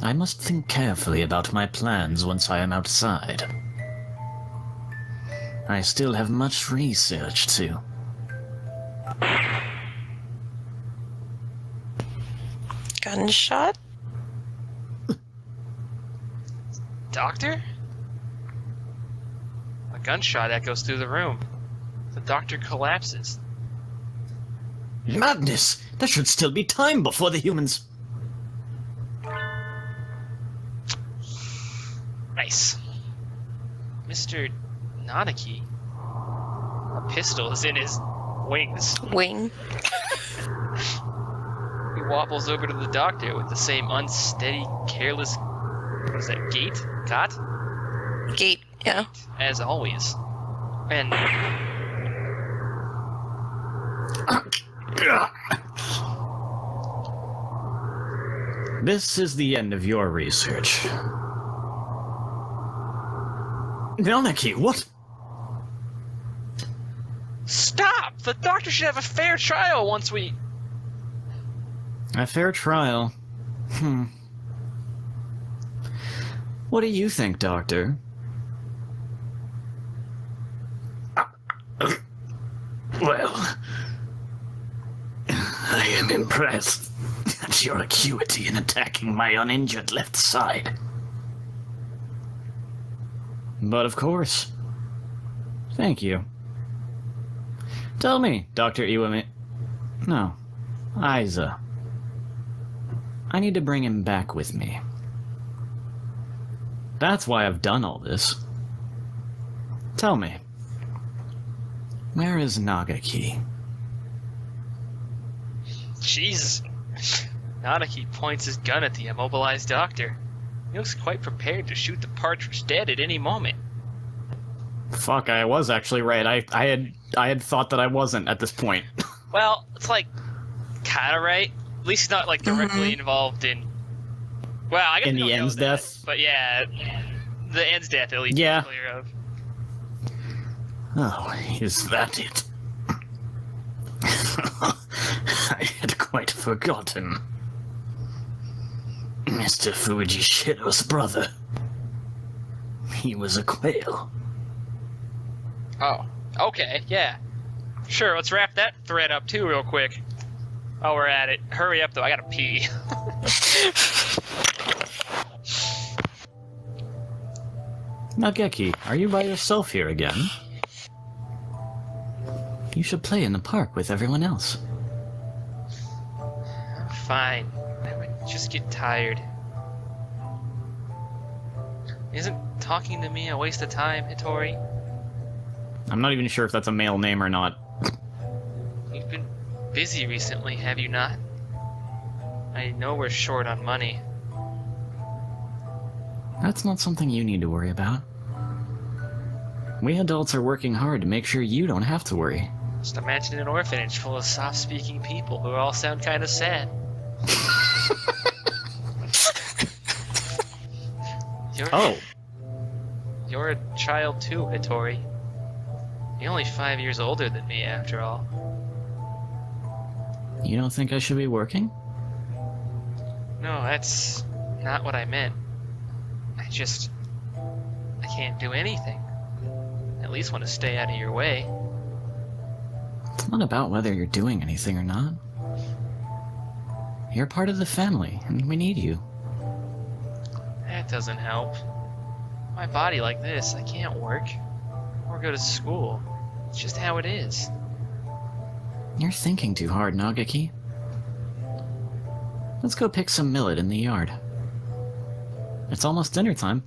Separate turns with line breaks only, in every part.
I must think carefully about my plans once I am outside. I still have much research to.
Gunshot?
Doctor? A gunshot echoes through the room. The doctor collapses.
Madness! There should still be time before the humans...
Nice. Mr. Nanaki. A pistol is in his wings.
Wing.
He wobbles over to the doctor with the same unsteady, careless... What is that? Gait?
Gate, yeah.
As always. And...
This is the end of your research. Nanaki, what?
Stop! The doctor should have a fair trial once we...
A fair trial. What do you think, Doctor? Well, I am impressed at your acuity in attacking my uninjured left side. But of course. Thank you. Tell me, Dr. Yyyeah... No. Yyyeah. I need to bring him back with me. That's why I've done all this. Tell me. Where is Nagaki?
Jesus. Nanaki points his gun at the immobilized doctor. He looks quite prepared to shoot the partridge dead at any moment.
Fuck, I was actually right. I had thought that I wasn't at this point.
Well, it's like kinda right. At least he's not like directly involved in. Well, I guess
In
we
the
don't know
End's
that,
death?
but yeah, the End's death at least.
Yeah.
We're clear of.
Oh, is that it? I had quite forgotten. Mr. Fujishiro's brother. He was a quail.
Oh, okay, yeah. Sure, let's wrap that thread up too real quick. Oh, we're at it. Hurry up though, I gotta pee.
Nageki, are you by yourself here again? You should play in the park with everyone else.
I'm fine. I would just get tired. Isn't talking to me a waste of time, Hitori?
I'm not even sure if that's a male name or not.
You've been busy recently, have you not? I know we're short on money.
That's not something you need to worry about. We adults are working hard to make sure you don't have to worry.
Just imagine an orphanage full of soft-speaking people who all sound kind of sad. You're a child too, Hitori. You're only 5 years older than me, after all.
You don't think I should be working?
No, that's not what I meant. I can't do anything. At least want to stay out of your way.
It's not about whether you're doing anything or not. You're part of the family, and we need you.
That doesn't help. My body like this, I can't work. Or go to school. It's just how it is.
You're thinking too hard, Nagaki. Let's go pick some millet in the yard. It's almost dinner time.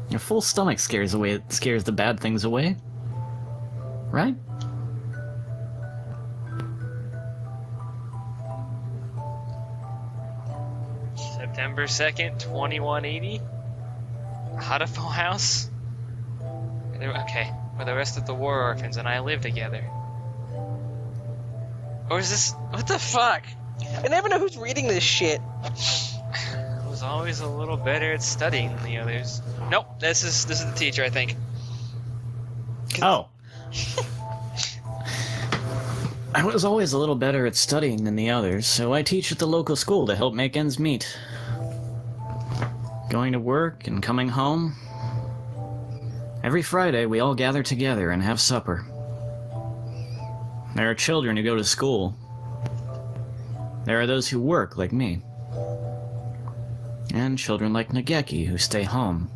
Your full stomach scares the bad things away. Right?
September 2nd, 2180. Hatoful house? Okay, where the rest of the war orphans and I live together. Or is this... What the fuck?
I never know who's reading this shit.
I was always a little better at studying than the others. Nope, this is the teacher, I think.
Oh. I was always a little better at studying than the others, so I teach at the local school to help make ends meet. Going to work and coming home. Every Friday, we all gather together and have supper. There are children who go to school. There are those who work, like me. And children like Nageki, who stay home.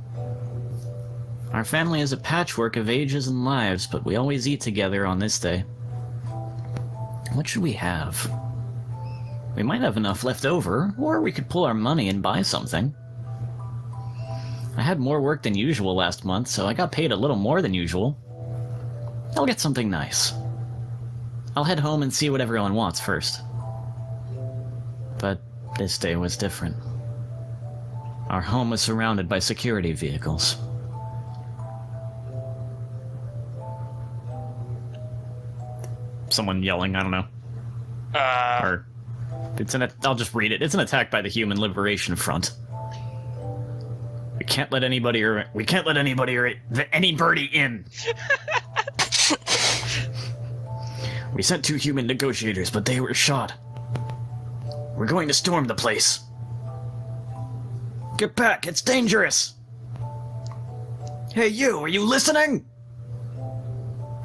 Our family is a patchwork of ages and lives, but we always eat together on this day. What should we have? We might have enough left over, or we could pull our money and buy something. I had more work than usual last month, so I got paid a little more than usual. I'll get something nice. I'll head home and see what everyone wants first. But this day was different. Our home was surrounded by security vehicles. Someone yelling, I don't know. Or I'll just read it. It's an attack by the Human Liberation Front. We can't let anybody or any birdie in. We sent 2 human negotiators, but they were shot. We're going to storm the place. Get back, it's dangerous! Hey you, are you listening?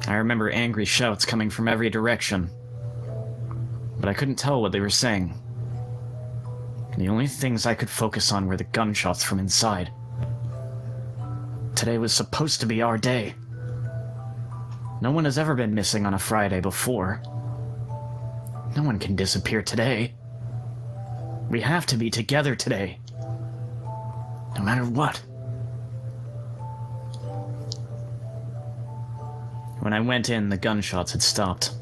I remember angry shouts coming from every direction, but I couldn't tell what they were saying. The only things I could focus on were the gunshots from inside. Today was supposed to be our day. No one has ever been missing on a Friday before. No one can disappear today. We have to be together today. No matter what. When I went in, the gunshots had stopped.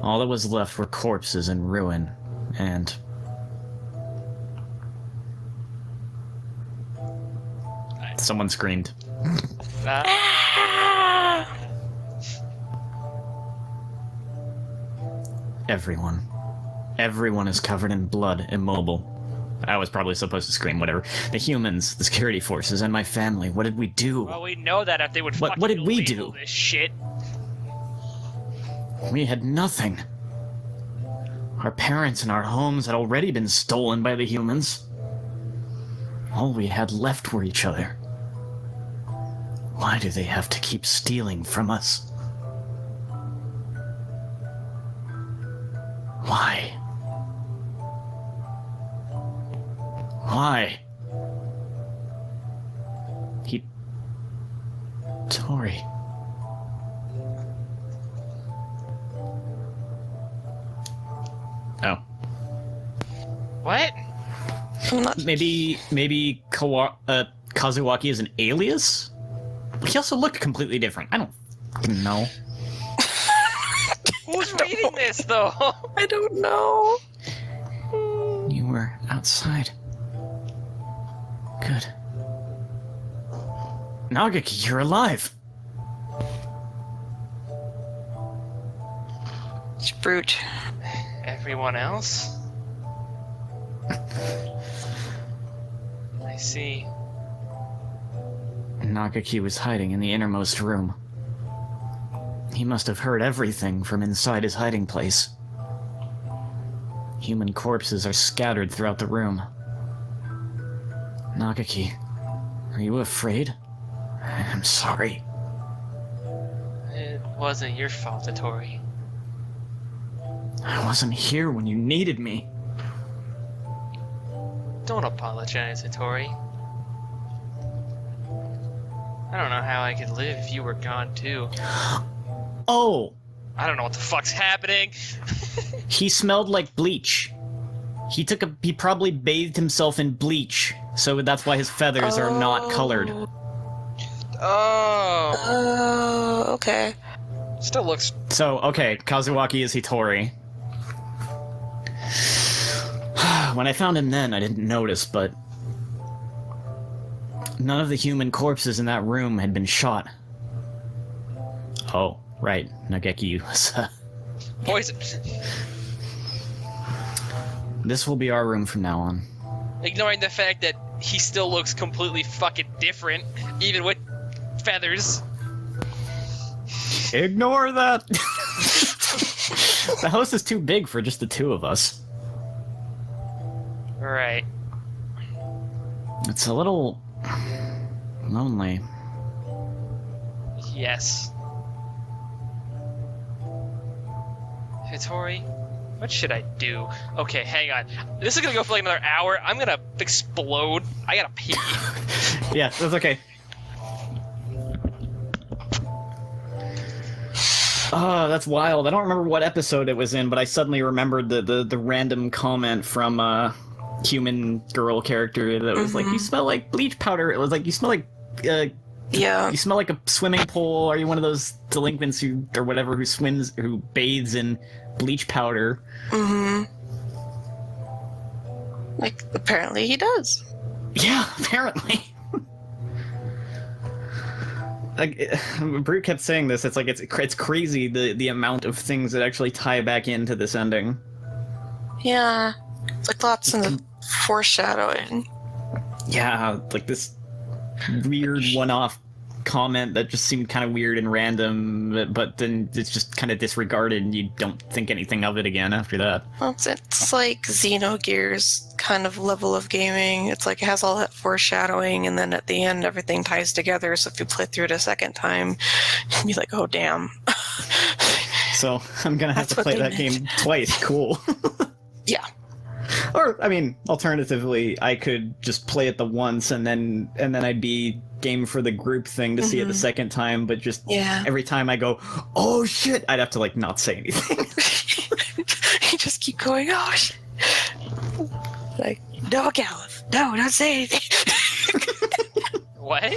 All that was left were corpses in ruin, and... someone screamed. Everyone. Everyone is covered in blood, immobile. I was probably supposed to scream, whatever. The humans, the security forces, and my family. What did we do?
Well, we know that if they would
What did we do?
This shit.
We had nothing. Our parents and our homes had already been stolen by the humans. All we had left were each other. Why do they have to keep stealing from us? Why? Why? Tori. Oh.
What?
I'm not.
Maybe Kazuaki is an alias? He also looked completely different. I don't fucking know.
Who's reading this, though?
I don't know.
You were outside. Good. Nagaki, you're alive!
It's brute.
Everyone else? I see.
Nagaki was hiding in the innermost room. He must have heard everything from inside his hiding place. Human corpses are scattered throughout the room. Nagaki, are you afraid? I'm sorry.
It wasn't your fault, Tori.
I wasn't here when you needed me.
Don't apologize, Tori. I don't know how I could live if you were gone, too.
Oh!
I don't know what the fuck's happening.
He smelled like bleach. He probably bathed himself in bleach, so that's why his feathers are not colored.
Oh.
Oh, okay.
Still looks.
So, okay, Kazuaki is Hitori. When I found him then, I didn't notice, but... none of the human corpses in that room had been shot. Oh, right. Nageki was...
Poison.
This will be our room from now on.
Ignoring the fact that he still looks completely fucking different, even with feathers.
Ignore that! The house is too big for just the two of us.
Right.
It's a little lonely.
Yes. Hitori, what should I do? Okay, hang on. This is gonna go for like another hour. I'm gonna explode. I gotta pee.
Yeah, that's okay. Oh, that's wild. I don't remember what episode it was in, but I suddenly remembered the random comment from human girl character that was like, "You smell like bleach powder." It was like, "You smell like
Yeah.
you smell like a swimming pool. Are you one of those delinquents who or whatever who bathes in bleach powder?"
Mm-hmm. Like, apparently he does.
Yeah, apparently. Like, Brute kept saying this. It's like it's crazy the amount of things that actually tie back into this ending.
Yeah. It's like lots in the foreshadowing.
Yeah, like this weird one-off comment that just seemed kind of weird and random, but then it's just kind of disregarded and you don't think anything of it again after that.
Well, it's like Xenogears kind of level of gaming. It's like it has all that foreshadowing, and then at the end everything ties together, so if you play through it a second time, you'll be like, oh damn.
So I'm gonna have
That's
to
what
play
they
that
meant.
game twice. Cool.
Yeah.
Or, I mean, alternatively, I could just play it the once and then I'd be game for the group thing to see it the second time, but just
Yeah.
every time I go, oh shit, I'd have to, like, not say anything.
You just keep going, oh shit. Like, no, Galuf. No, don't say anything.
What?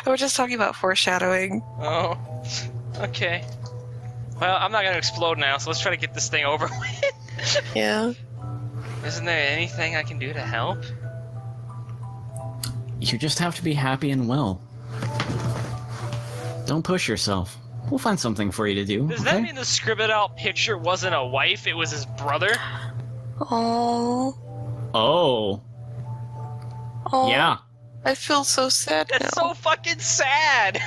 We're just talking about foreshadowing.
Oh. Okay. Well, I'm not gonna explode now, so let's try to get this thing over with.
Yeah.
Isn't there anything I can do to help?
You just have to be happy and well. Don't push yourself. We'll find something for you to do,
Does
okay?
that mean the scribbled out picture wasn't a wife, it was his brother?
Oh.
Oh,
Oh.
yeah.
I feel so sad now.
That's so fucking sad!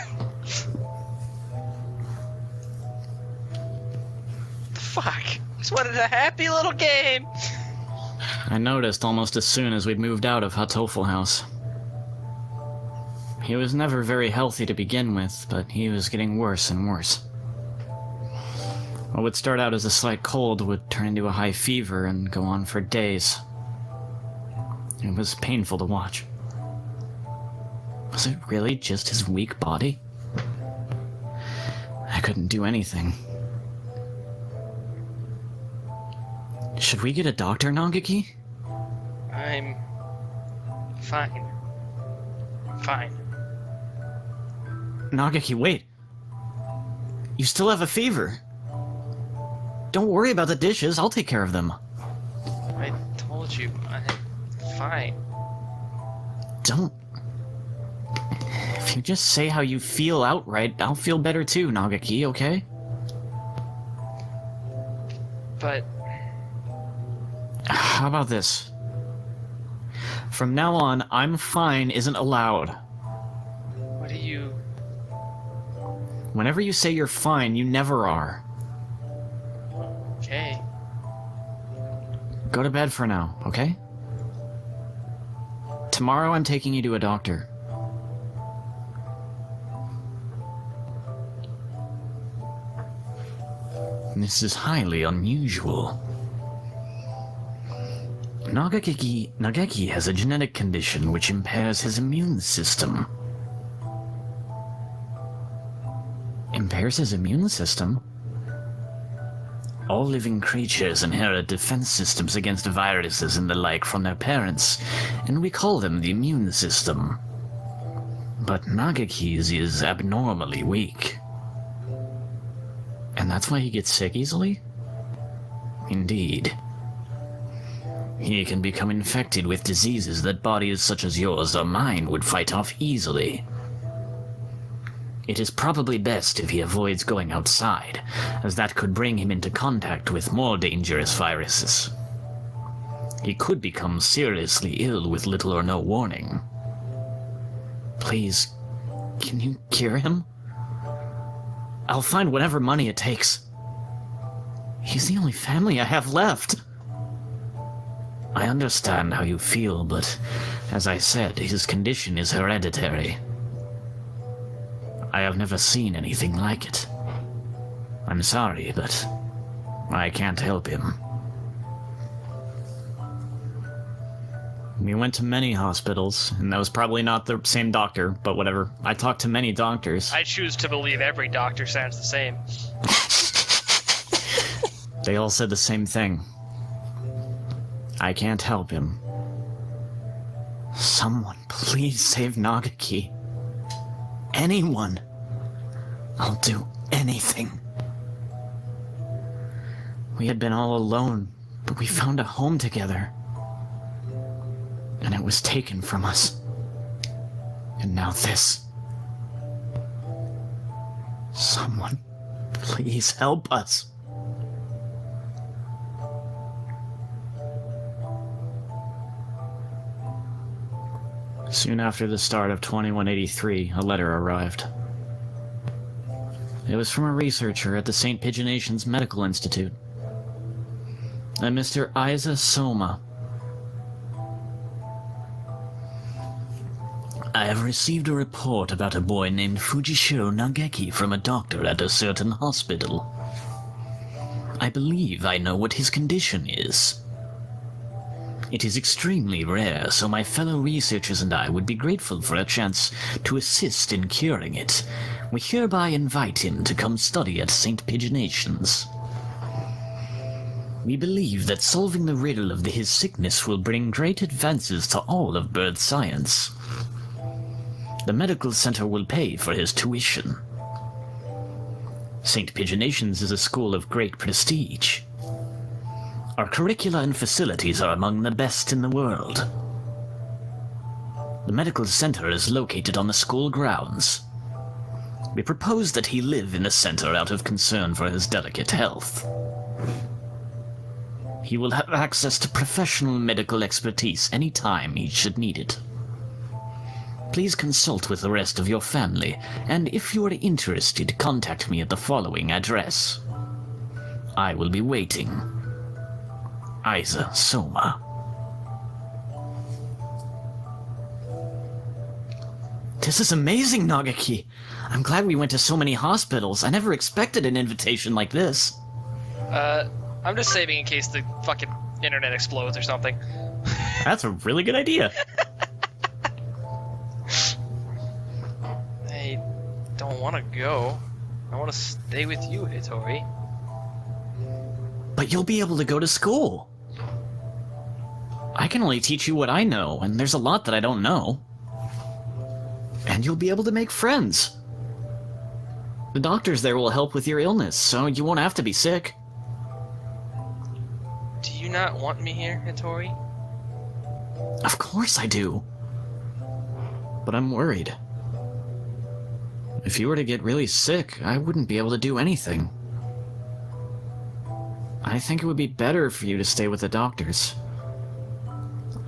The fuck? I just wanted a happy little game!
I noticed almost as soon as we'd moved out of Hatoful house. He was never very healthy to begin with, but he was getting worse and worse. What would start out as a slight cold would turn into a high fever and go on for days. It was painful to watch. Was it really just his weak body? I couldn't do anything. Should we get a doctor, Nagaki?
I'm... fine. I'm fine.
Nagaki, wait. You still have a fever. Don't worry about the dishes, I'll take care of them.
I told you, I'm fine.
Don't... If you just say how you feel outright, I'll feel better too, Nagaki, okay?
But...
How about this? From now on, I'm fine isn't allowed.
what do you...
Whenever you say you're fine, you never are.
Okay.
Go to bed for now, okay? Tomorrow I'm taking you to a doctor. This is highly unusual. Nagaki has a genetic condition which impairs his immune system. Impairs his immune system? All living creatures inherit defense systems against viruses and the like from their parents, and we call them the immune system. But Nagaki's is abnormally weak. And that's why he gets sick easily? Indeed. He can become infected with diseases that bodies such as yours or mine would fight off easily. It is probably best if he avoids going outside, as that could bring him into contact with more dangerous viruses. He could become seriously ill with little or no warning. Please, can you cure him? I'll find whatever money it takes. He's the only family I have left. I understand how you feel, but as I said, his condition is hereditary. I have never seen anything like it. I'm sorry, but I can't help him. We went to many hospitals, and that was probably not the same doctor, but whatever. I talked to many doctors.
I choose to believe every doctor sounds the same.
They all said the same thing. I can't help him. Someone, please save Nagaki. Anyone. I'll do anything. We had been all alone, but we found a home together. And it was taken from us. And now this. Someone, please help us. Soon after the start of 2183, a letter arrived. It was from a researcher at the St. Pigeonations Medical Institute. A Mr. Yyyeah Soma. I have received a report about a boy named Fujishiro Nageki from a doctor at a certain hospital. I believe I know what his condition is. It is extremely rare, so my fellow researchers and I would be grateful for a chance to assist in curing it. We hereby invite him to come study at St. Pigeonations. We believe that solving the riddle of his sickness will bring great advances to all of bird science. The medical center will pay for his tuition. St. Pigeonations is a school of great prestige. Our curricula and facilities are among the best in the world. The medical center is located on the school grounds. We propose that he live in the center out of concern for his delicate health. He will have access to professional medical expertise any time he should need it. Please consult with the rest of your family, and if you are interested, contact me at the following address. I will be waiting. Yyyeah Soma. This is amazing, Nagaki. I'm glad we went to so many hospitals. I never expected an invitation like this.
I'm just saving in case the fucking internet explodes or something.
That's a really good idea.
I don't want to go. I want to stay with you, Hitori.
But you'll be able to go to school. I can only teach you what I know, and there's a lot that I don't know. And you'll be able to make friends. The doctors there will help with your illness, so you won't have to be sick.
Do you not want me here, Hitori?
Of course I do. But I'm worried. If you were to get really sick, I wouldn't be able to do anything. I think it would be better for you to stay with the doctors.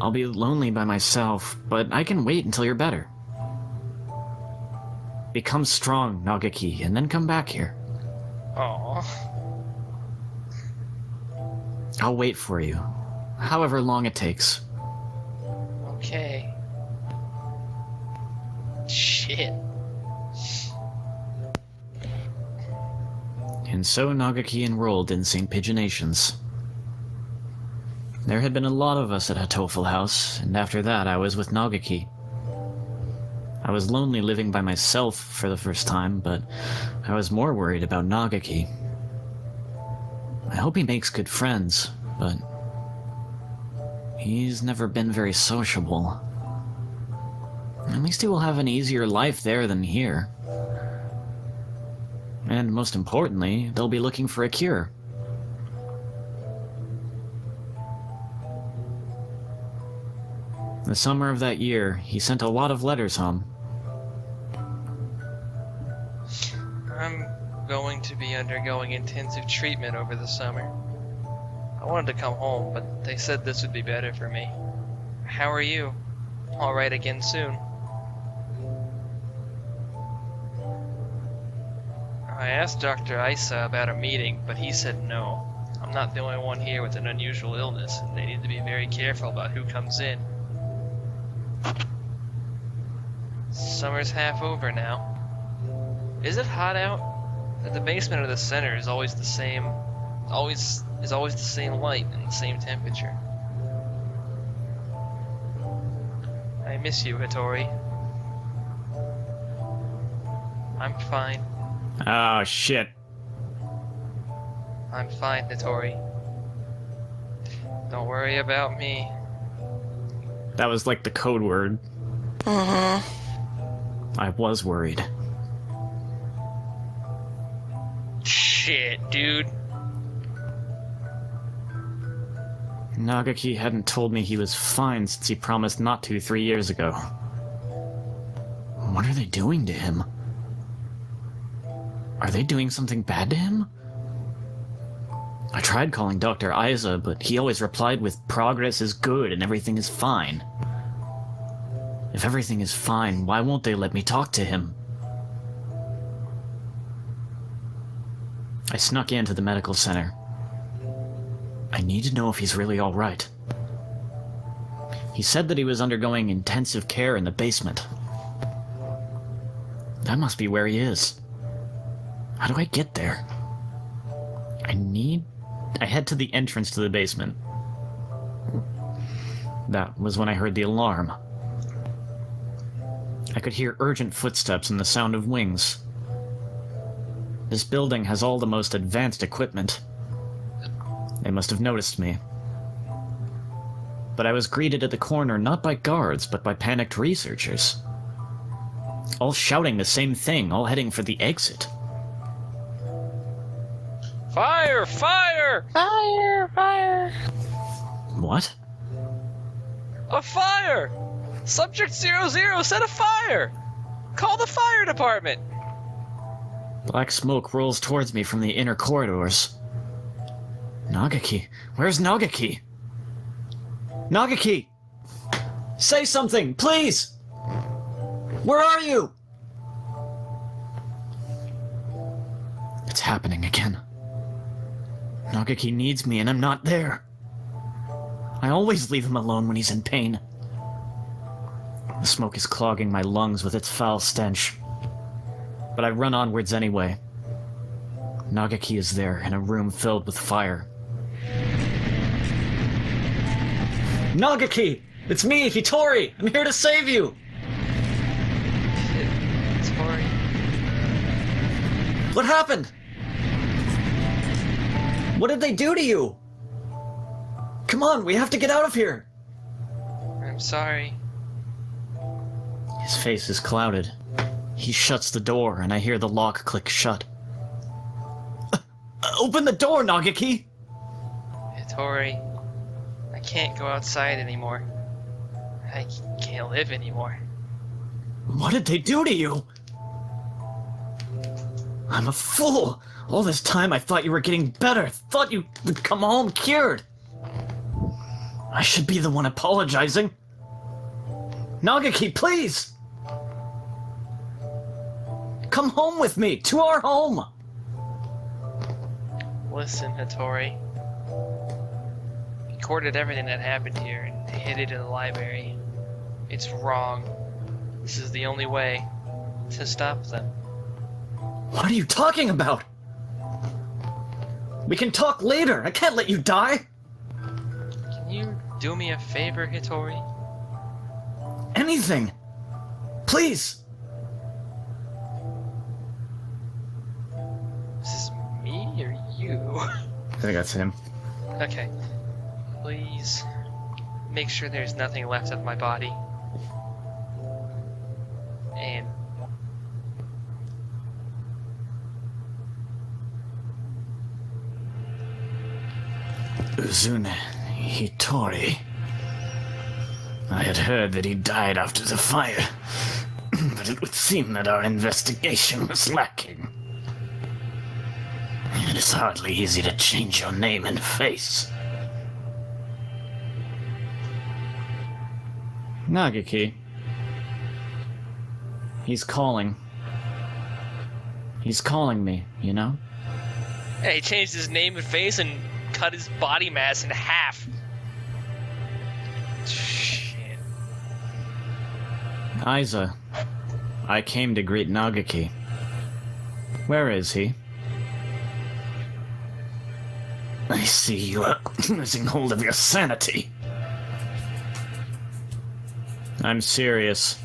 I'll be lonely by myself, but I can wait until you're better. Become strong, Nagaki, and then come back here.
Aww.
I'll wait for you, however long it takes.
Okay. Shit.
And so Nagaki enrolled in St. Pigeonations. There had been a lot of us at Hatoful House, and after that I was with Nagaki. I was lonely living by myself for the first time, but I was more worried about Nagaki. I hope he makes good friends, but he's never been very sociable. At least he will have an easier life there than here. And most importantly, they'll be looking for a cure. The summer of that year, he sent a lot of letters home.
I'm going to be undergoing intensive treatment over the summer. I wanted to come home, but they said this would be better for me. How are you? All right again soon. I asked Dr. Yyyeah about a meeting, but he said no. I'm not the only one here with an unusual illness, and they need to be very careful about who comes in. Summer's half over now. Is it hot out? The basement or the center is always the same. Always the same light and the same temperature. I miss you, Hattori. I'm fine.
Oh, shit.
I'm fine, Hattori. Don't worry about me.
That was like the code word.
Mm-hmm.
I was worried.
Shit, dude.
Nagaki hadn't told me he was fine since he promised not to 3 years ago. What are they doing to him? Are they doing something bad to him? I tried calling Dr. Yyyeah, but he always replied with progress is good and everything is fine. If everything is fine, why won't they let me talk to him? I snuck into the medical center. I need to know if he's really all right. He said that he was undergoing intensive care in the basement. That must be where he is. How do I get there? I head to the entrance to the basement. That was when I heard the alarm. I could hear urgent footsteps and the sound of wings. This building has all the most advanced equipment. They must have noticed me. But I was greeted at the corner not by guards, but by panicked researchers. All shouting the same thing, all heading for the exit.
Fire! Fire!
Fire! Fire!
What?
A fire! Subject 00 set a fire! Call the fire department!
Black smoke rolls towards me from the inner corridors. Nagaki? Where's Nagaki? Nagaki! Say something, please! Where are you? It's happening again. Nagaki needs me and I'm not there. I always leave him alone when he's in pain. The smoke is clogging my lungs with its foul stench. But I run onwards anyway. Nagaki is there in a room filled with fire. Nagaki! It's me, Hattori! I'm here to save you!
Hattori.
What happened? What did they do to you? Come on, we have to get out of here!
I'm sorry.
His face is clouded. He shuts the door, and I hear the lock click shut. Open the door, Nagaki!
Hattori, I can't go outside anymore. I can't live anymore.
What did they do to you? I'm a fool! All this time I thought you were getting better. Thought you would come home cured. I should be the one apologizing. Nagaki, please! Come home with me, to our home!
Listen, Hattori. Recorded everything that happened here and hid it in the library. It's wrong. This is the only way to stop them.
What are you talking about? We can talk later. I can't let you die.
Can you do me a favor, Hattori?
Anything. Please.
Is this me or you?
I think that's him.
Okay. Please make sure there's nothing left of my body. And
Uzune Hattori. I had heard that he died after the fire, but it would seem that our investigation was lacking. It is hardly easy to change your name and face. Nagaki. He's calling. He's calling me, you know?
hey, he changed his name and face and cut his body mass in half. Shit.
Yyyeah, I came to greet Nagaki. Where is he? I see you are losing hold of your sanity. I'm serious.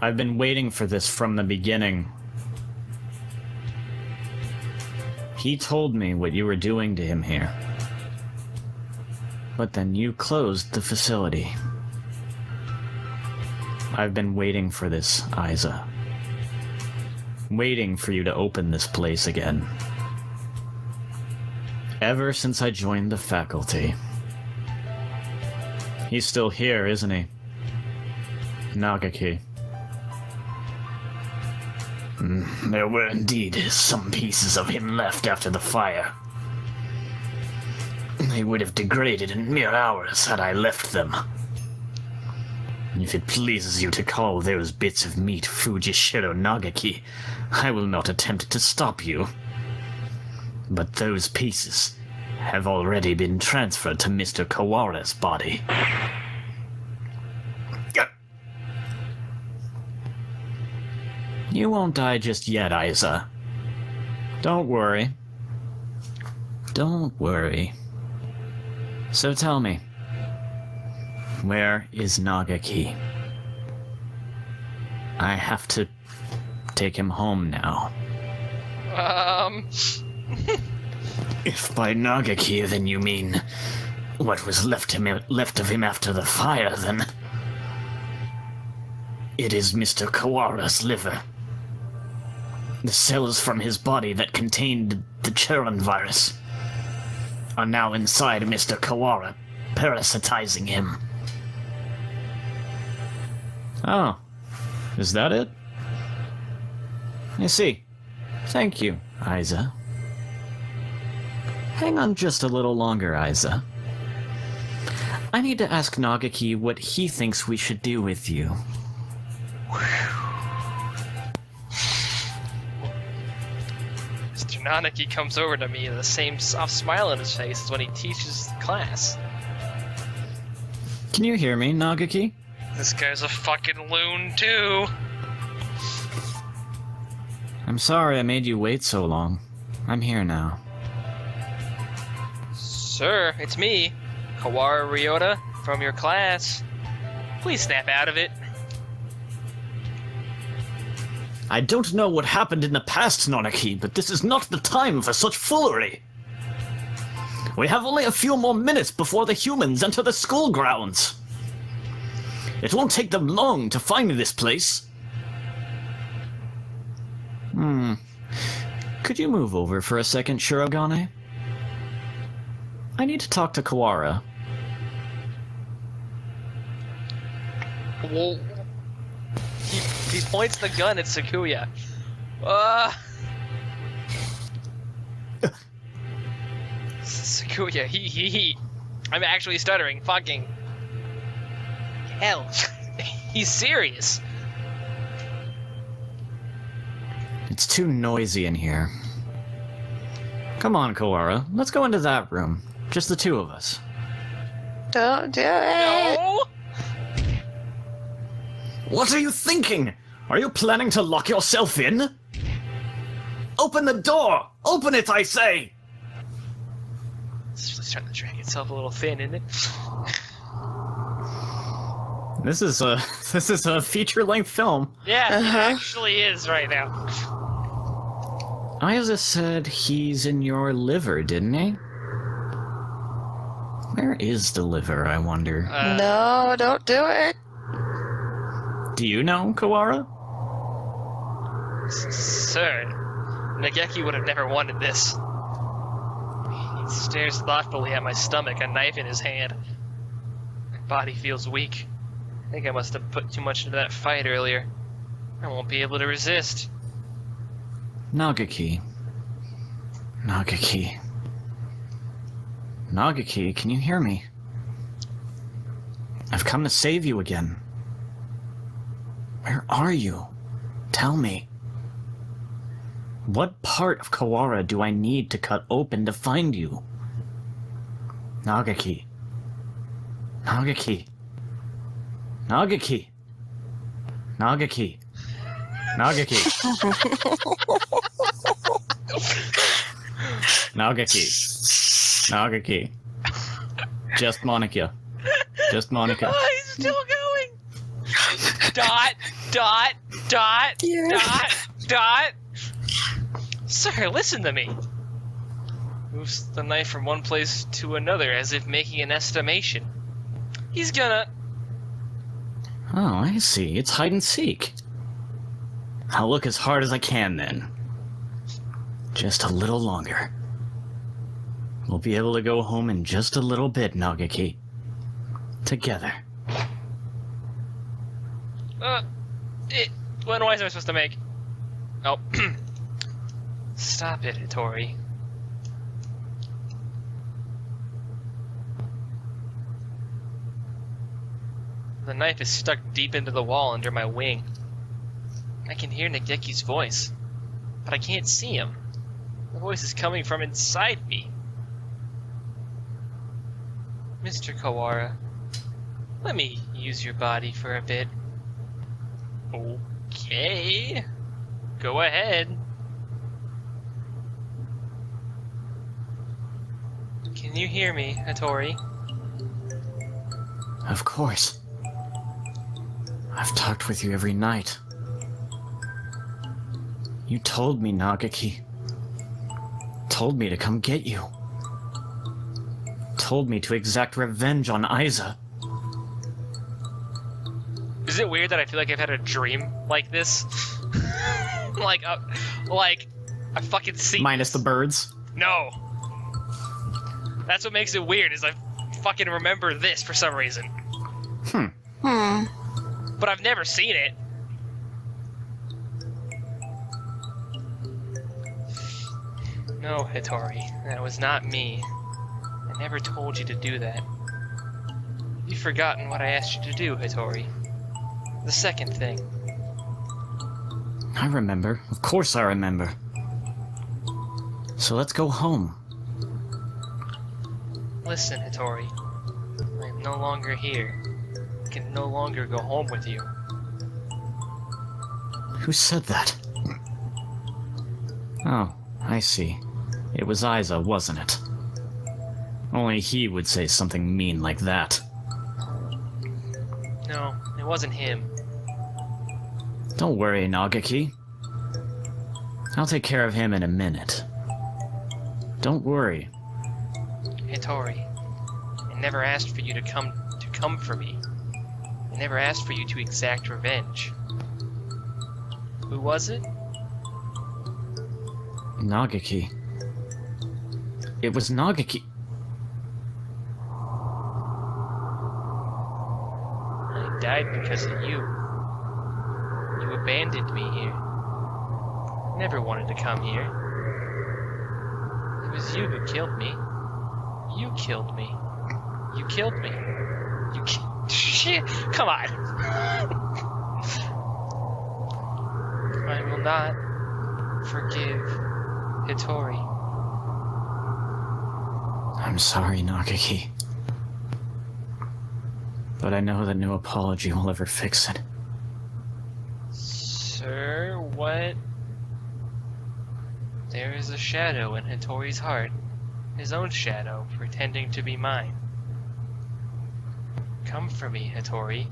I've been waiting for this from the beginning. He told me what you were doing to him here. But then you closed the facility. I've been waiting for this, Yyyeah. Waiting for you to open this place again. Ever since I joined the faculty. He's still here, isn't he? Nagaki. There were indeed some pieces of him left after the fire. They would have degraded in mere hours had I left them. If it pleases you to call those bits of meat Fujishiro Nagaki, I will not attempt to stop you. But those pieces have already been transferred to Mr. Kawara's body. You won't die just yet, Yyyeah. Don't worry. Don't worry. So tell me, where is Nagaki? I have to take him home now. If by Nagaki then you mean what was left of him after the fire, then it is Mr. Kawara's liver. The cells from his body that contained the Charon virus are now inside Mr. Kawara, parasitizing him. Oh, is that it? I see. Thank you, Yyyeah. Hang on just a little longer, Yyyeah. I need to ask Nagaki what he thinks we should do with you.
Mr. Nagaki comes over to me with the same soft smile on his face as when he teaches the class.
Can you hear me, Nagaki?
This guy's a fucking loon, too.
I'm sorry I made you wait so long. I'm here now.
Sir, it's me, Kawara Ryota, from your class. Please snap out of it.
I don't know what happened in the past, Nonaki, but this is not the time for such foolery. We have only a few more minutes before the humans enter the school grounds. It won't take them long to find this place. Could you move over for a second, Shirogane? I need to talk to Kawara.
Well, he points the gun at Sakuya. Sakuya, he. I'm actually stuttering. Fucking hell. He's serious.
It's too noisy in here. Come on, Kawara. Let's go into that room. Just the two of us.
Don't do it.
No!
What are you thinking? Are you planning to lock yourself in? Open the door! Open it, I say!
It's starting to drag itself a little thin, isn't it?
This is a feature-length film.
Yeah, it actually is right now.
Yyyeah said he's in your liver, didn't he? Where is the liver, I wonder?
No, don't do it.
Do you know, Kawara?
Sir, Nageki would have never wanted this. He stares thoughtfully at my stomach, a knife in his hand. My body feels weak. I think I must have put too much into that fight earlier. I won't be able to resist.
Nagaki. Nagaki. Nagaki, can you hear me? I've come to save you again. Where are you? Tell me. What part of Kawara do I need to cut open to find you? Nagaki. Nagaki. Nagaki. Nagaki. Nagaki. Nagaki. Nagaki. Just Monica. Just Monica.
Oh, he's still going. Dot, dot, dot,
Yeah.
dot, dot. Sir, listen to me. Moves the knife from one place to another as if making an estimation. He's gonna...
Oh, I see. It's hide and seek. I'll look as hard as I can then. Just a little longer. We'll be able to go home in just a little bit, Nagaki. Together.
What noise am I supposed to make? Oh. Stop it, Hattori. The knife is stuck deep into the wall under my wing. I can hear Nageki's voice, but I can't see him. The voice is coming from inside me. Mr. Kawara, let me use your body for a bit. Okay. Go ahead. Can you hear me, Hattori?
Of course. I've talked with you every night. You told me, Nagaki. Told me to come get you. Told me to exact revenge on Yyyeah.
Is it weird that I feel like I've had a dream like this? like I fucking see.
Minus the birds.
No. That's what makes it weird. Is I fucking remember this for some reason. But I've never seen it. No, Hattori, that was not me. I never told you to do that. You've forgotten what I asked you to do, Hattori. The second thing.
I remember. Of course I remember. So let's go home.
Listen, Hattori. I am no longer here. I can no longer go home with you.
Who said that? Oh, I see. It was Yyyeah, wasn't it? Only he would say something mean like that.
No, it wasn't him.
Don't worry, Nagaki. I'll take care of him in a minute. Don't worry.
Hattori, I never asked for you to come for me. I never asked for you to exact revenge. Who was it?
Nagaki. It was Nagaki.
I died because of you. You abandoned me here. Never wanted to come here. It was you who killed me. You killed me. You killed me. Shit! Come on! I will not forgive Hattori.
I'm sorry, Nagaki. But I know that no apology will ever fix it.
Sir, what? There is a shadow in Hattori's heart. His own shadow, pretending to be mine. Come for me, Hattori.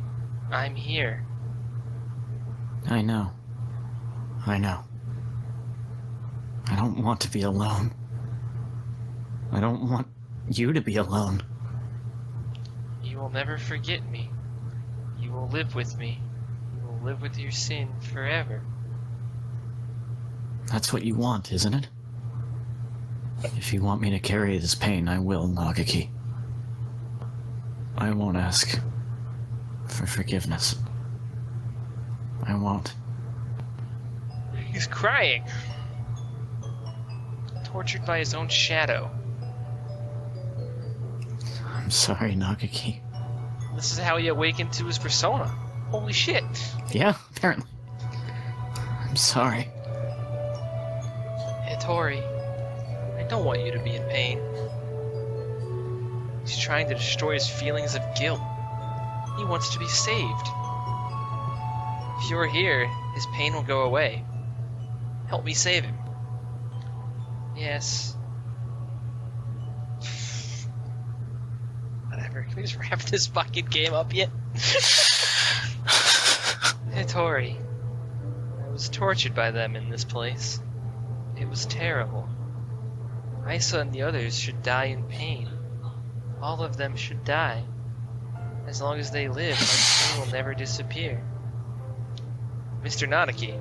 I'm here.
I know. I know. I don't want to be alone. I don't want you to be alone.
You will never forget me. You will live with me. You will live with your sin forever.
That's what you want, isn't it? If you want me to carry this pain, I will, Nagaki. I won't ask for forgiveness. I won't.
He's crying. Tortured by his own shadow.
I'm sorry, Nagaki.
This is how he awakened to his persona. Holy shit.
Yeah, apparently. I'm sorry.
Hattori, I don't want you to be in pain. He's trying to destroy his feelings of guilt. He wants to be saved. If you're here, his pain will go away. Help me save him. Yes. Whatever. Can we just wrap this fucking game up yet? Hattori. I was tortured by them in this place. It was terrible. Isa and the others should die in pain. All of them should die. As long as they live, my pain will never disappear. Mr. Nanaki.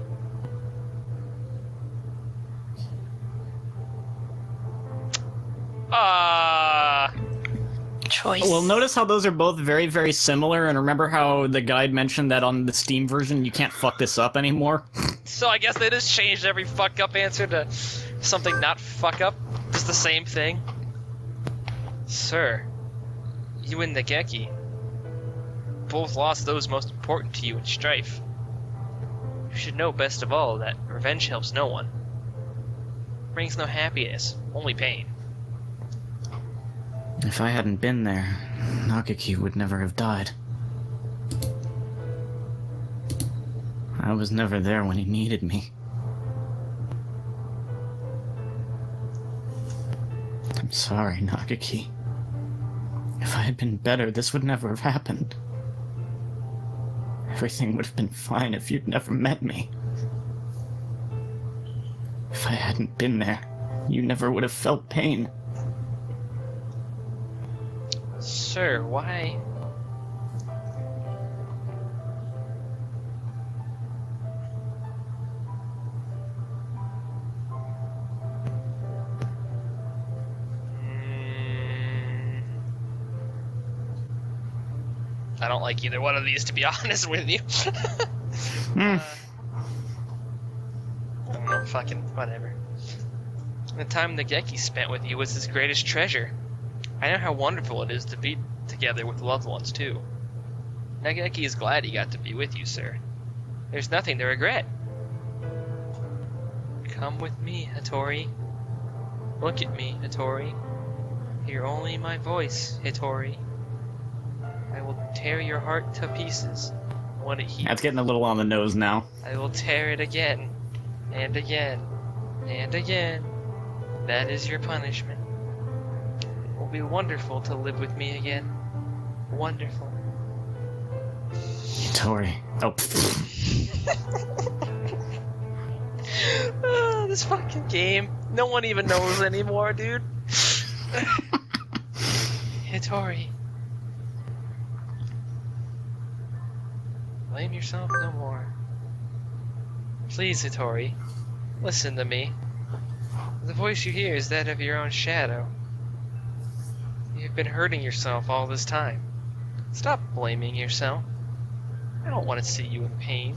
Choice.
Well, notice how those are both very, very similar, and remember how the guide mentioned that on the Steam version you can't fuck this up anymore?
So I guess they just changed every fuck up answer to something not fuck up. Just the same thing. Sir, you and Nageki both lost those most important to you in strife. You should know best of all that revenge helps no one. Brings no happiness, only pain.
If I hadn't been there, Nageki would never have died. I was never there when he needed me. I'm sorry, Nageki. If I had been better, this would never have happened. Everything would have been fine if you'd never met me. If I hadn't been there, you never would have felt pain.
Sir, why? I don't like either one of these, to be honest with you. I don't know, fucking whatever. The time Nageki spent with you was his greatest treasure. I know how wonderful it is to be together with loved ones, too. Nageki is glad he got to be with you, sir. There's nothing to regret. Come with me, Hattori. Look at me, Hattori. Hear only my voice, Hattori. I will tear your heart to pieces when it heals.
That's getting a little on the nose now.
I will tear it again, and again, and again. That is your punishment. It will be wonderful to live with me again. Wonderful.
Tori. Oh.
This fucking game. No one even knows anymore, dude. Hattori. Blame yourself no more. Please, Hattori, listen to me. The voice you hear is that of your own shadow. You've been hurting yourself all this time. Stop blaming yourself. I don't want to see you in pain.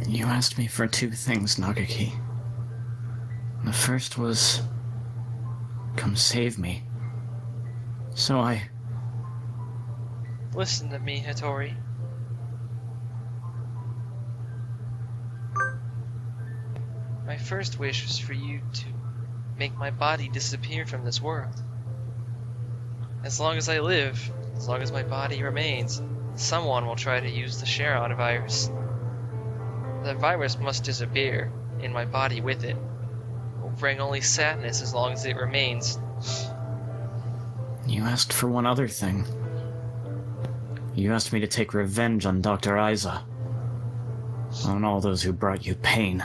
You asked me for two things, Nageki. The first was... come save me. So I...
Listen to me, Hattori. My first wish was for you to make my body disappear from this world. As long as I live, as long as my body remains, someone will try to use the Charon virus. The virus must disappear, and my body with it. It will bring only sadness as long as it remains.
You asked for one other thing. You asked me to take revenge on Dr. Yyyeah. On all those who brought you pain.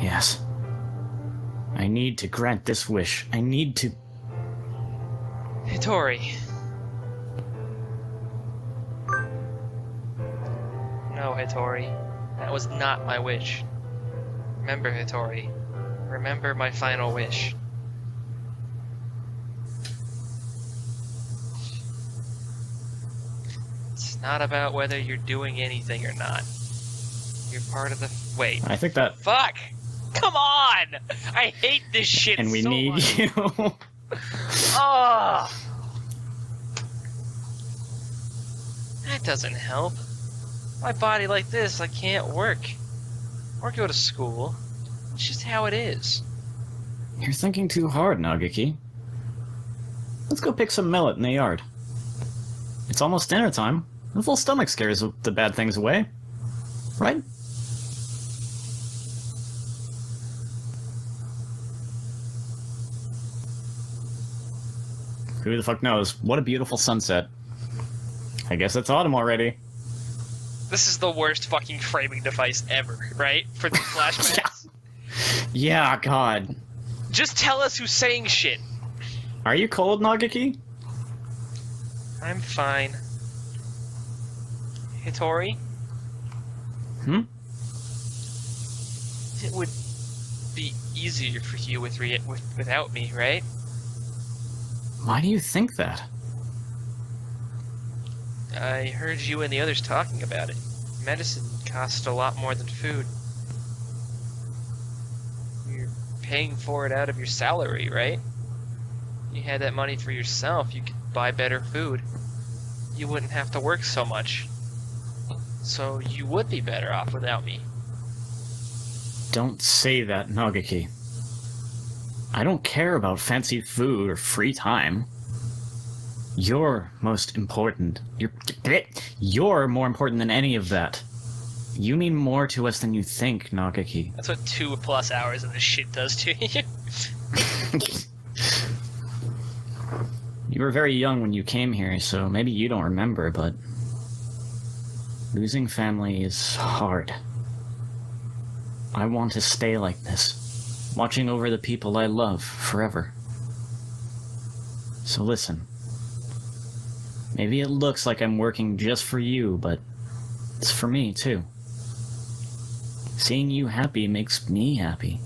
Yes. I need to grant this wish. I need to...
Hattori. No, Hattori. That was not my wish. Remember, Hattori. Remember my final wish. It's not about whether you're doing anything or not. You're part of the... Wait.
I think that...
Fuck! Come on! I hate this shit
And we
so
need
much.
you.
Oh! That doesn't help. My body like this, I can't work. Or go to school. It's just how it is.
You're thinking too hard, Nageki. Let's go pick some millet in the yard. It's almost dinner time. A full stomach scares the bad things away. Right? Who the fuck knows? What a beautiful sunset. I guess it's autumn already.
This is the worst fucking framing device ever, right? For the flashbacks.
Yeah, God.
Just tell us who's saying shit.
Are you cold, Nagaki?
I'm fine. Hitori?
Hmm?
It would be easier for you without me, right?
Why do you think that?
I heard you and the others talking about it. Medicine costs a lot more than food. You're paying for it out of your salary, right? You had that money for yourself, you could buy better food. You wouldn't have to work so much. So you would be better off without me.
Don't say that, Nagaki. I don't care about fancy food or free time. You're most important. You're more important than any of that. You mean more to us than you think, Nagaki.
That's what 2+ hours of this shit does to you.
You were very young when you came here, so maybe you don't remember, but losing family is hard. I want to stay like this, watching over the people I love forever. So listen. Maybe it looks like I'm working just for you, but it's for me, too. Seeing you happy makes me happy.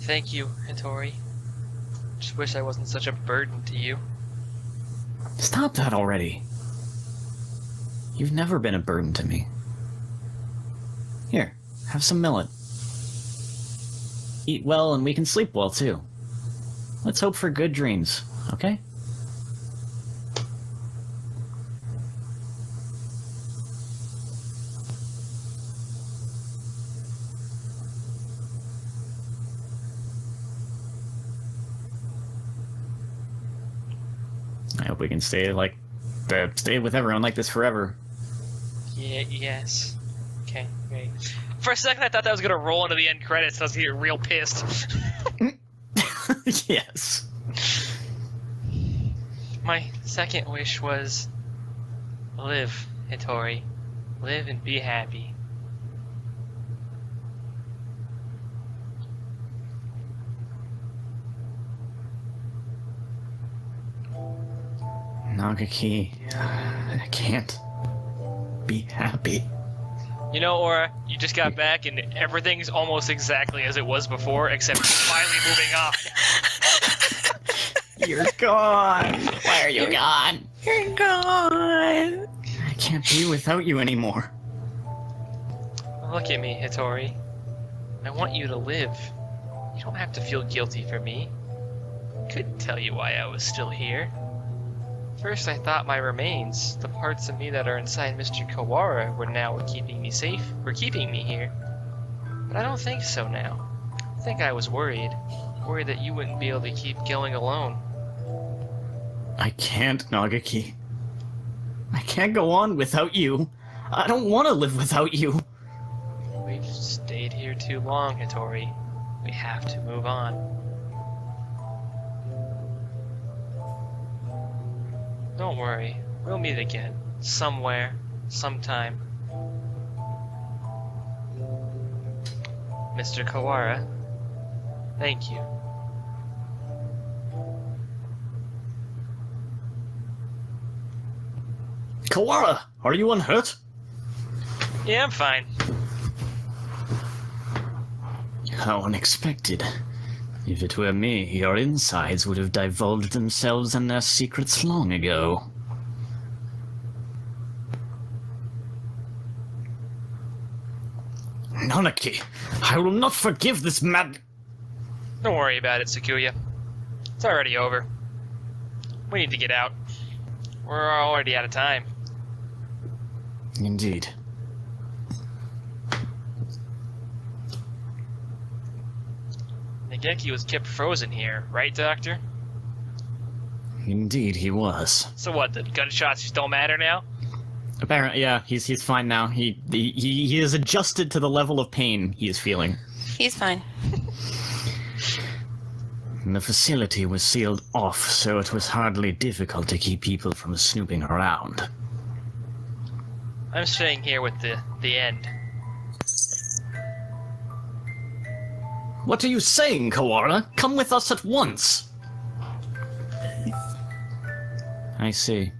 Thank you, Hitori. Just wish I wasn't such a burden to you.
Stop that already. You've never been a burden to me. Here, have some millet. Eat well and we can sleep well, too. Let's hope for good dreams, okay? I hope we can stay with everyone like this forever.
Yeah, yes. Okay, great. For a second I thought that was gonna roll into the end credits and I was gonna get real pissed.
Yes.
My second wish was live, Hitori. Live and be happy.
Nagaki, I can't be happy.
You know, Aura, you just got back and everything's almost exactly as it was before, except you're finally moving on.
You're gone. Why are you gone?
You're gone.
I can't be without you anymore.
Look at me, Hitori. I want you to live. You don't have to feel guilty for me. I couldn't tell you why I was still here. First I thought my remains, the parts of me that are inside Mr. Kawara, were now keeping me safe, were keeping me here. But I don't think so now. I think I was worried. Worried that you wouldn't be able to keep going alone.
I can't, Nagaki. I can't go on without you. I don't want to live without you.
We've stayed here too long, Hitori. We have to move on. Don't worry, we'll meet again. Somewhere, sometime. Mr. Kawara, thank you.
Kawara, are you unhurt?
Yeah, I'm fine.
How unexpected. If it were me, your insides would have divulged themselves and their secrets long ago. Nanaki, I will not forgive this mad...
Don't worry about it, Sakuya. It's already over. We need to get out. We're already out of time.
Indeed.
Shigeki was kept frozen here, right, Doctor?
Indeed, he was.
So what, the gunshots just don't matter now?
Apparently, yeah, he's fine now. He is adjusted to the level of pain he is feeling.
He's fine.
The facility was sealed off, so it was hardly difficult to keep people from snooping around.
I'm staying here with the end.
What are you saying, Kawara? Come with us at once! I see.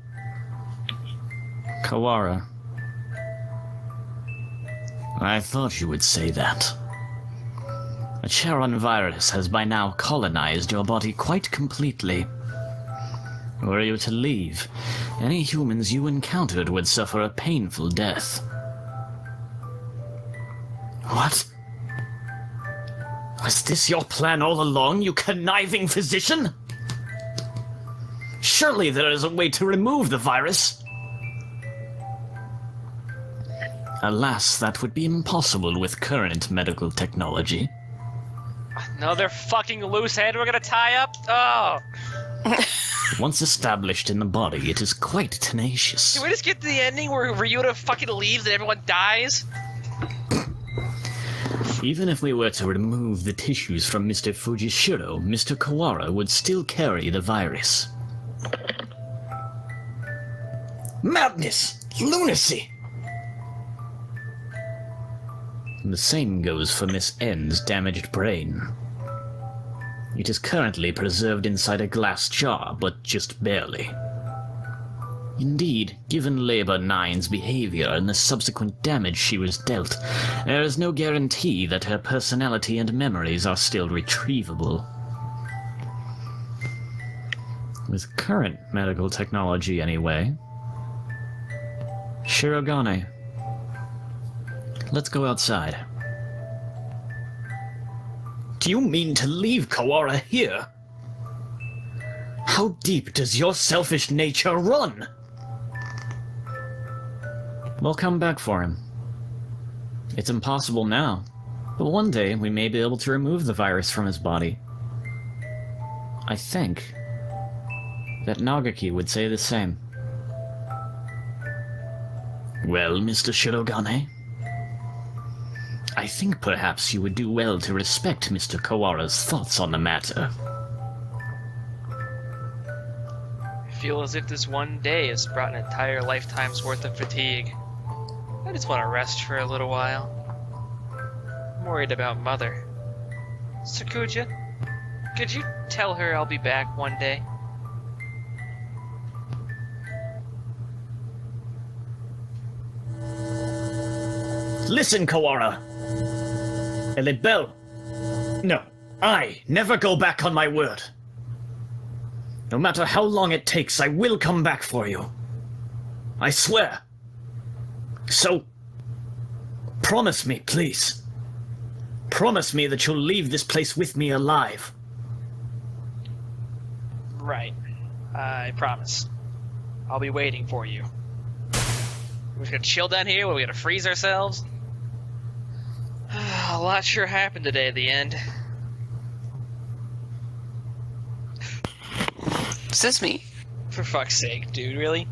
Kawara. I thought you would say that. A Charon virus has by now colonized your body quite completely. Were you to leave, any humans you encountered would suffer a painful death. What? Was this your plan all along, you conniving physician? Surely there is a way to remove the virus. Alas, that would be impossible with current medical technology.
Another fucking loose head we're gonna tie up? Oh!
Once established in the body, it is quite tenacious.
Can we just get to the ending where Ryuta fucking leaves and everyone dies?
Even if we were to remove the tissues from Mr. Fujishiro, Mr. Kawara would still carry the virus. Madness! Lunacy! The same goes for Miss N's damaged brain. It is currently preserved inside a glass jar, but just barely. Indeed, given Labor 9's behavior and the subsequent damage she was dealt, there is no guarantee that her personality and memories are still retrievable. With current medical technology, anyway. Shirogane, let's go outside. Do you mean to leave Kawara here? How deep does your selfish nature run? We'll come back for him. It's impossible now, but one day we may be able to remove the virus from his body. I think that Nagaki would say the same. Well, Mr. Shirogane, I think perhaps you would do well to respect Mr. Kawara's thoughts on the matter.
I feel as if this one day has brought an entire lifetime's worth of fatigue. I just want to rest for a little while. I'm worried about Mother. Sakuja, could you tell her I'll be back one day?
Listen, Kawara! Elibel! No, I never go back on my word. No matter how long it takes, I will come back for you. I swear. So, promise me, please. Promise me that you'll leave this place with me alive.
Right. I promise. I'll be waiting for you. We're gonna chill down here? We're gonna freeze ourselves? A lot sure happened today at the end.
Does this mean?
For fuck's sake, dude, really?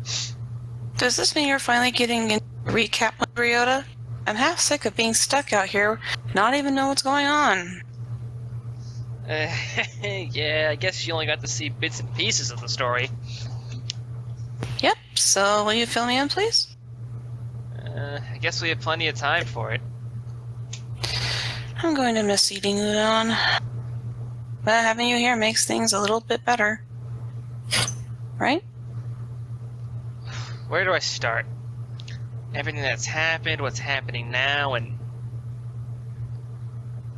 Does this mean you're finally getting a recap with Ryota? I'm half sick of being stuck out here, not even know what's going on.
Yeah, I guess you only got to see bits and pieces of the story.
Yep, so will you fill me in, please?
I guess we have plenty of time for it.
I'm going to miss eating udon. But having you here makes things a little bit better. Right?
Where do I start? Everything that's happened, what's happening now, and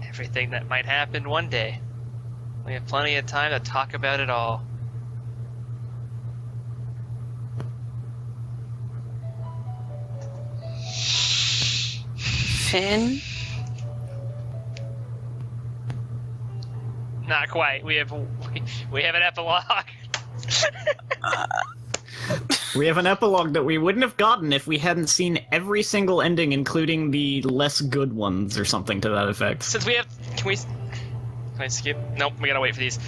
everything that might happen one day. We have plenty of time to talk about it all.
Finn?
Not quite. We have an epilogue.
We have an epilogue that we wouldn't have gotten if we hadn't seen every single ending, including the less good ones or something to that effect.
Since we have, Can I skip? Nope, we gotta wait for these.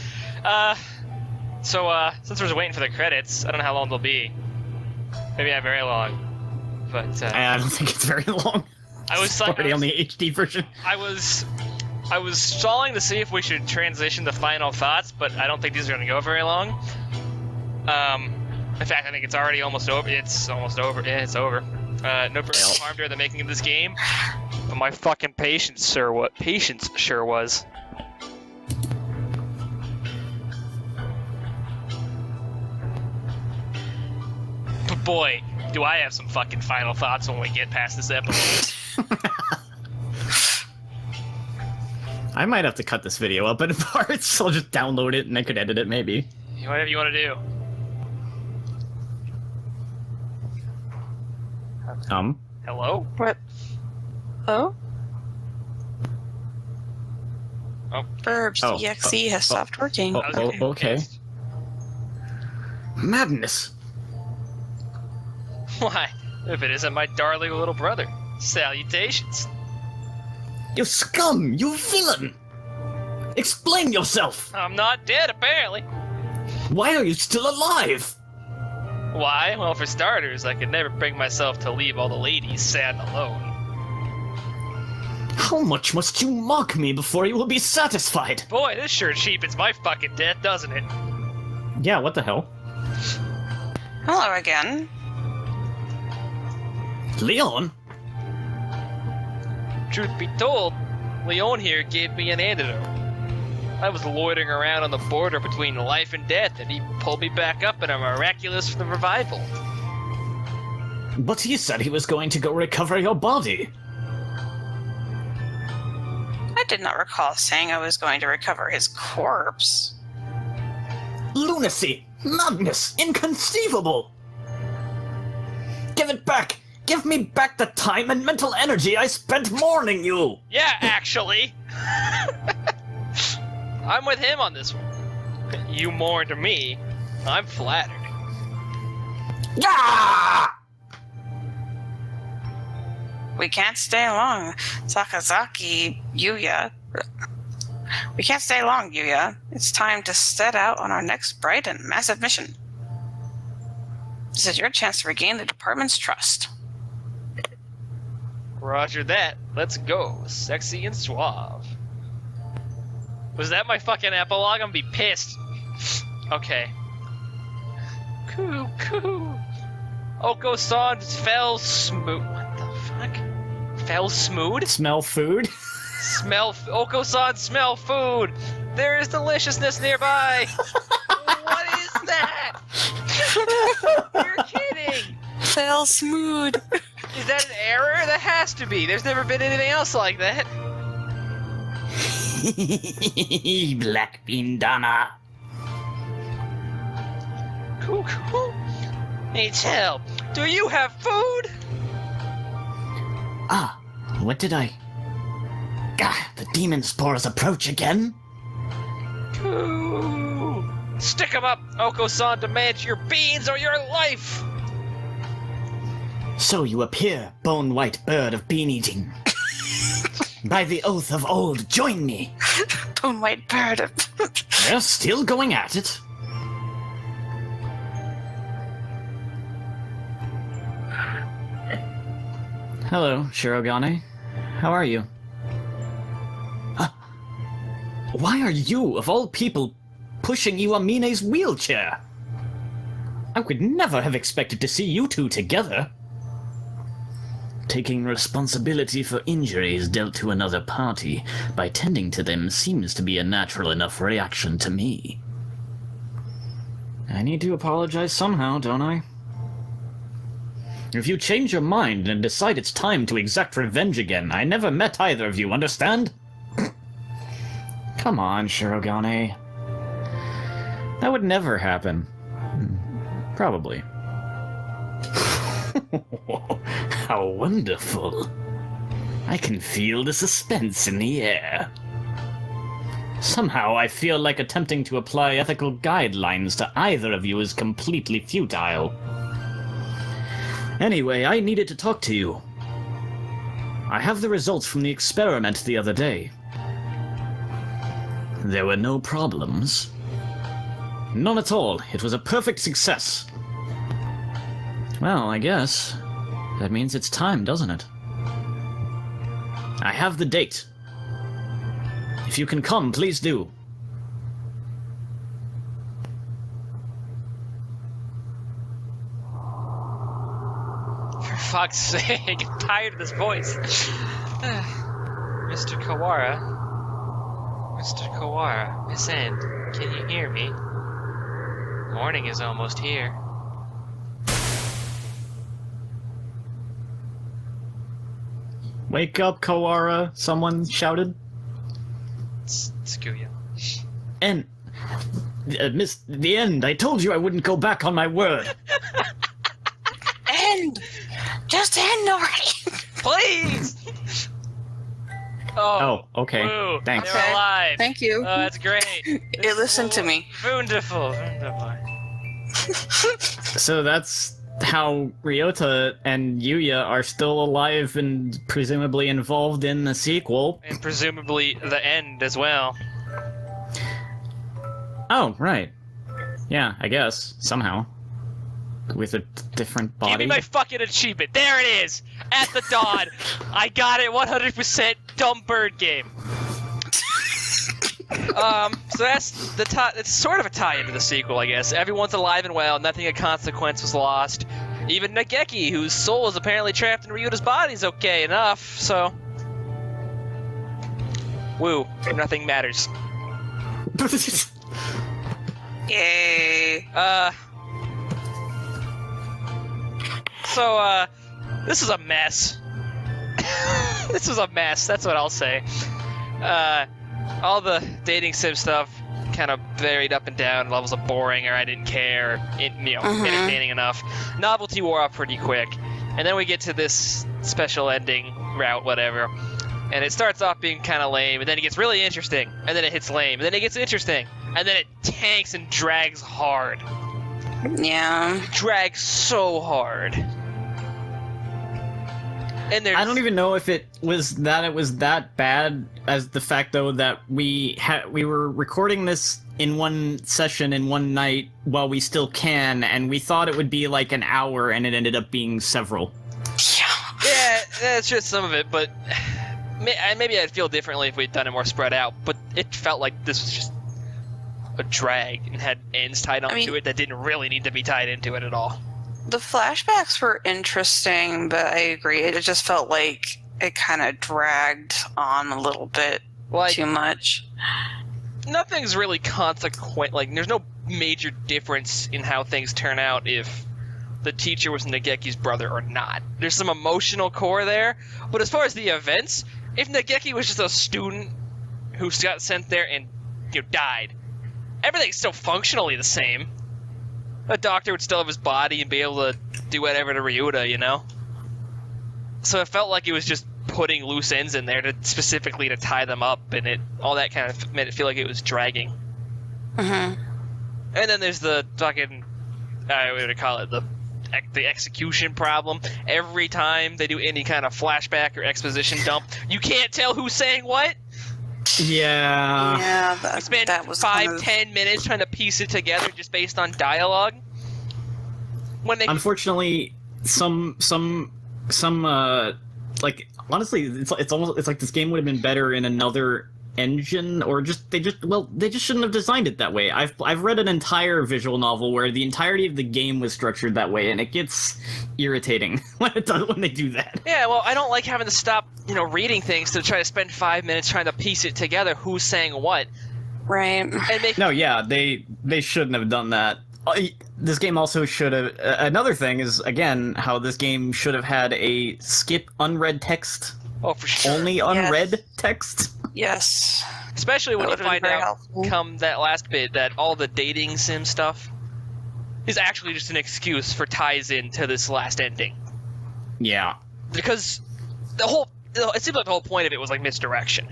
So, since we're waiting for the credits, I don't know how long they'll be. Maybe not very long. But,
I don't think it's very long.
I was
already on the HD version.
I was stalling to see if we should transition to final thoughts, but I don't think these are gonna go very long. In fact, I think it's already almost over. It's almost over. Yeah, it's over. No personal harm during the making of this game, but my fucking patience sure was. But boy, do I have some fucking final thoughts when we get past this episode.
I might have to cut this video up in parts. I'll just download it and I could edit it maybe.
Whatever you want to do. Hello?
What? Oh?
Oh.
Verbs EXE has stopped working.
Okay. Madness.
Why, if it isn't my darling little brother. Salutations.
You scum! You villain! Explain yourself!
I'm not dead, apparently.
Why are you still alive?
Why? Well, for starters, I could never bring myself to leave all the ladies sad and alone.
How much must you mock me before you will be satisfied?
Boy, this sure cheapens my fucking death, doesn't it?
Yeah, what the hell?
Hello again.
Leon?
Truth be told, Leon here gave me an antidote. I was loitering around on the border between life and death, and he pulled me back up in a miraculous revival.
But he said he was going to go recover your body.
I did not recall saying I was going to recover his corpse.
Lunacy! Madness! Inconceivable! Give it back! Give me back the time and mental energy I spent mourning you!
Yeah, actually! I'm with him on this one. You mourned me. I'm flattered.
Yeah!
We can't stay long. Sakazaki, Yyyeah. We can't stay long, Yyyeah. It's time to set out on our next bright and massive mission. This is your chance to regain the department's trust.
Roger that. Let's go. Sexy and suave. Was that my fucking epilogue? I'm gonna be pissed. Okay. Coo. Oko-san fell smooth. What the fuck? Fell smooth?
Smell food?
Oko-san smell food. There is deliciousness nearby. What is that? You're kidding.
Fell smooth.
Is that an error? That has to be. There's never been anything else like that.
Black Bean Donna.
Cool. Hey, tell, do you have food?
Ah, what did I... Gah, the demon spores approach again?
Cool. Stick 'em up! Oko-san demands your beans or your life!
So you appear, bone-white bird of bean-eating. By the oath of old, join me!
Bone white bird.
They're still going at it. Hello, Shirogane. How are you? Why are you, of all people, pushing Iwamine's wheelchair? I would never have expected to see you two together. Taking responsibility for injuries dealt to another party by tending to them seems to be a natural enough reaction to me. I need to apologize somehow, don't I? If you change your mind and decide it's time to exact revenge again, I never met either of you, understand? Come on, Shirogane. That would never happen. Probably. How wonderful. I can feel the suspense in the air. Somehow I feel like attempting to apply ethical guidelines to either of you is completely futile. Anyway, I needed to talk to you. I have the results from the experiment the other day. There were no problems. None at all. It was a perfect success. Well, I guess that means it's time, doesn't it? I have the date. If you can come, please do.
For fuck's sake, I'm tired of this voice. Mr. Kawara? Mr. Kawara, Miss End, can you hear me? Morning is almost here.
Wake up, Kawara, someone shouted.
Screw you.
And... Miss... The end. I told you I wouldn't go back on my word.
End! Just end already!
Please!
Oh, okay.
Woo,
Thanks.
They're alive.
Thank you.
Oh, that's great.
It listened to me.
Wonderful. Wonderful.
So that's how Ryota and Yyyeah are still alive and presumably involved in the sequel.
And presumably the end as well.
Oh, right. Yeah, I guess. Somehow. With a different body.
Give me my fucking achievement. There it is! At the dawn! I got it 100% dumb bird game. So that's the it's sort of a tie into the sequel, I guess. Everyone's alive and well, nothing of consequence was lost. Even Nageki, whose soul is apparently trapped in Ryuta's body, is okay enough, so... Woo. Nothing matters.
Yay.
So, this is a mess. This was a mess, that's what I'll say. All the dating sim stuff kind of varied up and down, levels of boring or I didn't care, entertaining enough. Novelty wore off pretty quick. And then we get to this special ending route, whatever. And it starts off being kind of lame, and then it gets really interesting, and then it hits lame, and then it gets interesting, and then it tanks and drags hard.
Yeah.
Drags so hard. And there's...
I don't even know if it was that bad as the fact though that we were recording this in one session in one night while we still can, and we thought it would be like an hour and it ended up being several.
Yeah, that's just some of it, but maybe I'd feel differently if we'd done it more spread out, but it felt like this was just a drag and had ends tied onto it that didn't really need to be tied into it at all.
The flashbacks were interesting, but I agree. It just felt like it kind of dragged on a little bit too much.
Nothing's really consequent. Like, there's no major difference in how things turn out if the teacher was Nageki's brother or not. There's some emotional core there, but as far as the events, if Nageki was just a student who got sent there and died, everything's still functionally the same. A doctor would still have his body and be able to do whatever to Ryuta, So it felt like it was just putting loose ends in there specifically to tie them up, and all that kind of made it feel like it was dragging.
Mm-hmm.
And then there's the fucking, what would I call it, the execution problem. Every time they do any kind of flashback or exposition dump, you can't tell who's saying what.
Yeah.
Yeah,
We spent
that was
5-10 minutes trying to piece it together just based on dialogue.
Unfortunately, some like honestly, it's almost like this game would have been better in another engine, or they just shouldn't have designed it that way. I've read an entire visual novel where the entirety of the game was structured that way, and it gets irritating when they do that.
Yeah, well, I don't like having to stop, reading things to try to spend 5 minutes trying to piece it together, who's saying what.
Right.
No, yeah, they shouldn't have done that. This game also should have... another thing is, again, how this game should have had a skip unread text.
Oh, for sure.
Only unread text.
Yes.
Especially when you
That would've been
find
very
out,
helpful.
come that last bit, that all the dating sim stuff is actually just an excuse for ties into this last ending.
Yeah.
Because it seems like the whole point of it was like misdirection.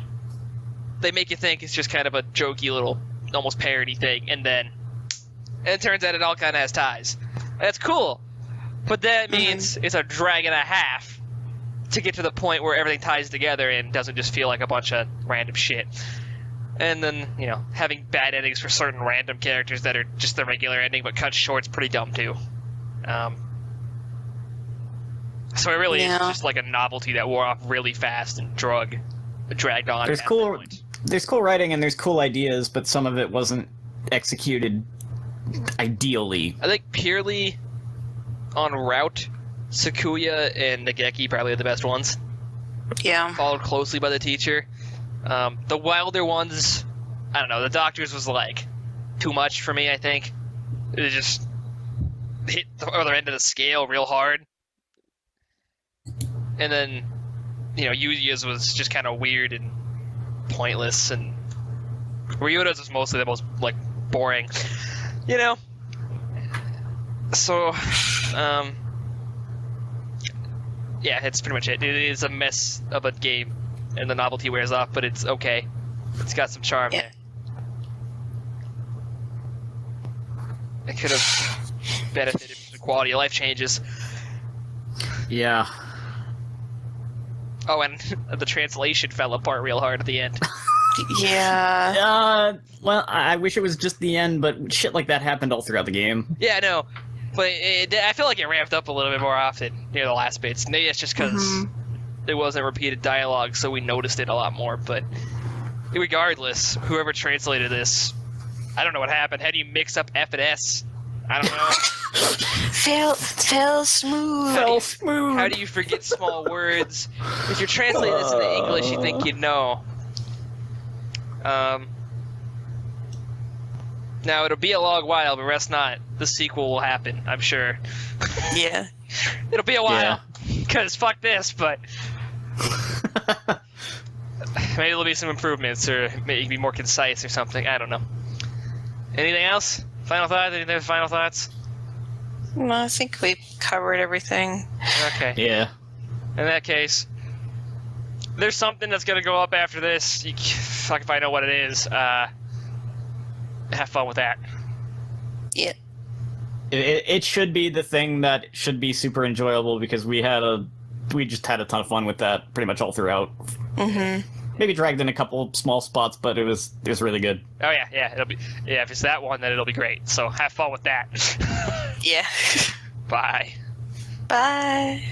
They make you think it's just kind of a jokey little, almost parody thing, and then it turns out it all kind of has ties. That's cool, but that means it's a drag and a half to get to the point where everything ties together and doesn't just feel like a bunch of random shit. And then, having bad endings for certain random characters that are just the regular ending but cut short's pretty dumb too. So it really is just like a novelty that wore off really fast and dragged on.
There's cool writing and there's cool ideas, but some of it wasn't executed ideally.
I think purely on route, Sakuya and Nageki probably are the best ones.
Yeah.
Followed closely by the teacher. The wilder ones, I don't know, the Doctors was like too much for me, I think. It just hit the other end of the scale real hard. And then, Yyyeah's was just kind of weird and pointless, and Ryuta's was mostly the most, boring. So, yeah, that's pretty much it. It is a mess of a game, and the novelty wears off, but it's okay. It's got some charm there. It could have benefited from the quality of life changes.
Yeah.
Oh, and the translation fell apart real hard at the end.
Yeah.
Well, I wish it was just the end, but shit like that happened all throughout the game.
Yeah, I know. But I feel like it ramped up a little bit more often near the last bits. Maybe it's just because there wasn't repeated dialogue, so we noticed it a lot more. But regardless, whoever translated this, I don't know what happened. How do you mix up F and S? I don't know.
Fell smooth.
How do you forget small words? If you're translating this into English, you think you'd know. Now, it'll be a long while, but rest not. The sequel will happen, I'm sure.
Yeah.
It'll be a while, because fuck this, but... maybe there'll be some improvements, or maybe be more concise or something. I don't know. Anything else? Final thoughts? Anything with final thoughts?
No, I think we covered everything.
Okay.
Yeah.
In that case, there's something that's gonna go up after this. Fuck if I know what it is. Have fun with that.
Yeah.
It should be the thing that should be super enjoyable because we just had a ton of fun with that pretty much all throughout.
Mm-hmm.
Maybe dragged in a couple small spots, but it was really good.
Oh yeah. It'll be if it's that one, then it'll be great. So have fun with that.
Yeah.
Bye.
Bye.